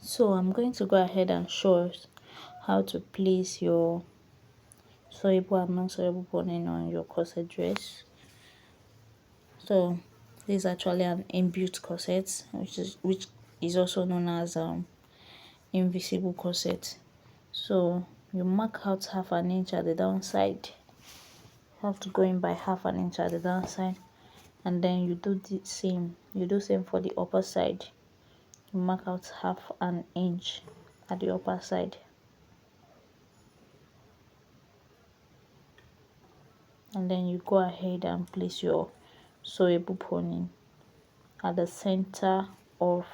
So I'm going to go ahead and show us how to place your sewable and non-sewable boning on your corset dress. So this is actually an inbuilt corset, which is also known as invisible corset. So you mark out half an inch at the downside. You have to go in by half an inch at the downside, and then you do the same. You do same for the upper side. You mark out half an inch at the upper side, and then you go ahead and place your sewable pony at the center of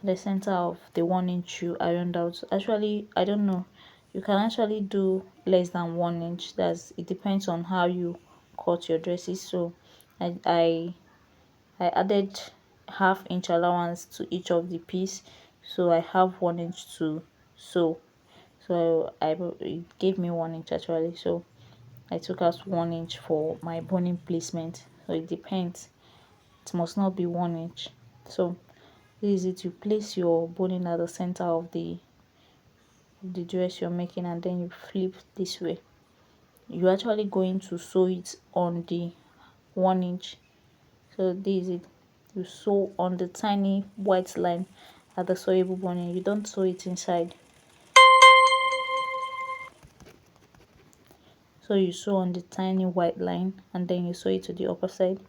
the 1 inch you ironed out. Actually, I don't know, you can actually do less than 1 inch. It depends on how you cut your dresses. So I added half-inch allowance to each of the piece, so I have 1 inch to sew. So it gave me 1 inch actually, so I took out 1 inch for my boning placement. So it depends, it must not be 1 inch. So this is it. You place your boning at the center of the dress you're making, and then you flip this way. You're actually going to sew it on the 1 inch. So this is it. You sew on the tiny white line at the sewable boning. You don't sew it inside. So you sew on the tiny white line, and then you sew it to the upper side,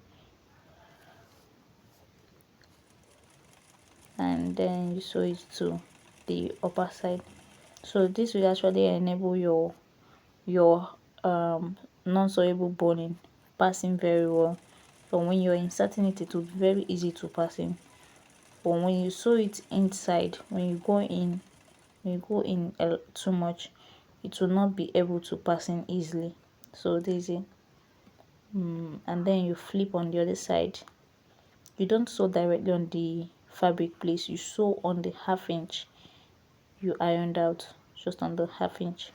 and then you sew it to the upper side. So this will actually enable your non-sewable boning passing very well. So when you're inserting it, it will be very easy to pass in. But when you sew it inside, when you go in too much, it will not be able to pass in easily. So this is it. And then you flip on the other side. You don't sew directly on the fabric place, you sew on the half-inch you ironed out, just on the half-inch.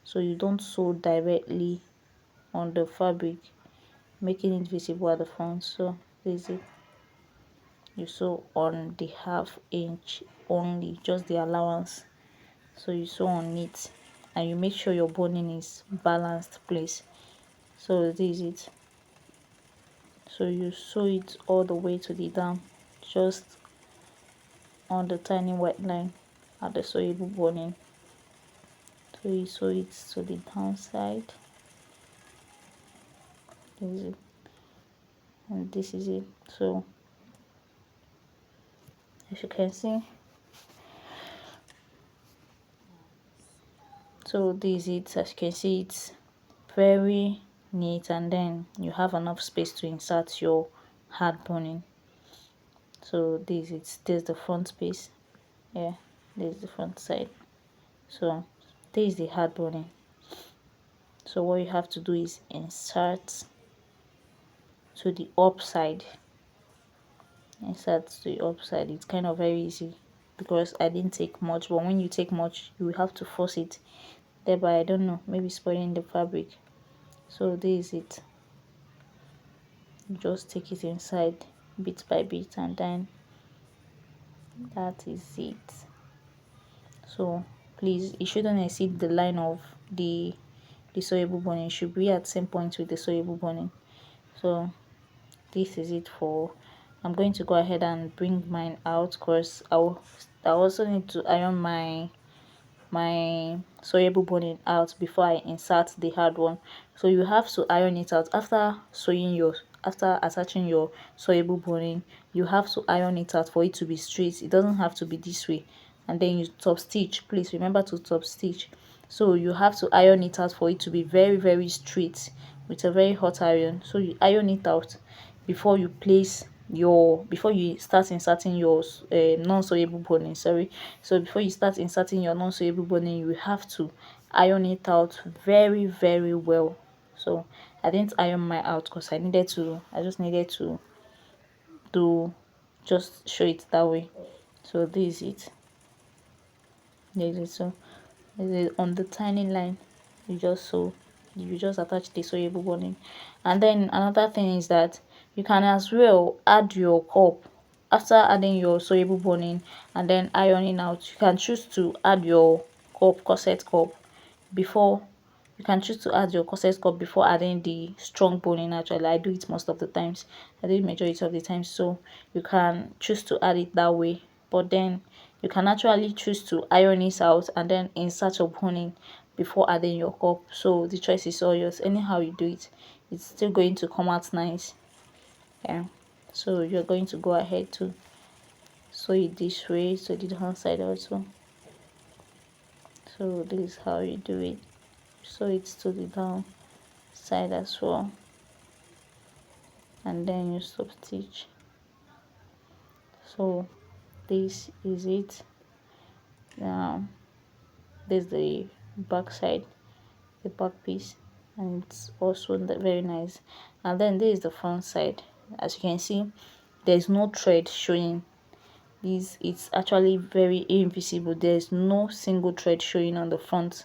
So you don't sew directly on the fabric, making it visible at the front. So this is it. You sew on the half-inch only, just the allowance. So you sew on it, and you make sure your boning is balanced place. So this is it. So you sew it all the way to the down, just on the tiny white line at the sewable boning. So you sew it to the downside. This is it. And this is it. So as you can see, so this is it. As you can see, it's very neat, and then you have enough space to insert your hard boning. So this is there's the front piece. Yeah, this is the front side. So this is the hard boning. So what you have to do is insert to the upside. Insert to the upside. It's kind of very easy because I didn't take much, but when you take much, you will have to force it, thereby, I don't know, maybe spoiling the fabric. So this is it. You just take it inside bit by bit, and then that is it. So please, it shouldn't exceed the line of the sewable boning. It should be at the same point with the sewable boning. So this is it for. I'm going to go ahead and bring mine out, because I also need to iron my sewable boning out before I insert the hard one. So you have to iron it out after attaching your sewable boning. You have to iron it out for it to be straight. It doesn't have to be this way. And then you top stitch. Please remember to top stitch. So you have to iron it out for it to be very, very straight with a very hot iron. So you iron it out before you start inserting your non-sewable boning. So before you start inserting your non-sewable boning, you have to iron it out very, very well. So I didn't iron my out because I just needed to just show it that way. So this is it. So this is on the tiny line. You just attach the sewable boning. And then another thing is that you can as well add your cup after adding your sewable boning and then ironing out, you can choose to add your corset cup before. You can choose to add your corset cup before adding the strong boning. Actually, I do it most of the times. I do it majority of the time, so you can choose to add it that way. But then you can actually choose to iron it out and then insert your boning before adding your cup. So the choice is all yours. Anyhow you do it, it's still going to come out nice. Yeah, so you're going to go ahead to sew it this way, so the down side also. So this is how you do it. Sew it to the down side as well, and then you stop stitch. So this is it. Now this is the back side, the back piece, and it's also very nice. And then this is the front side. As you can see, there's no thread showing. This, it's actually very invisible. There's no single thread showing on the front,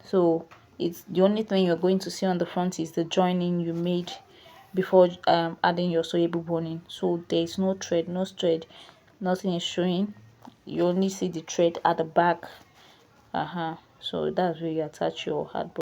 so it's the only thing you're going to see on the front is the joining you made before adding your sewable boning. So there's no thread, nothing is showing. You only see the thread at the back. So that's where you attach your hard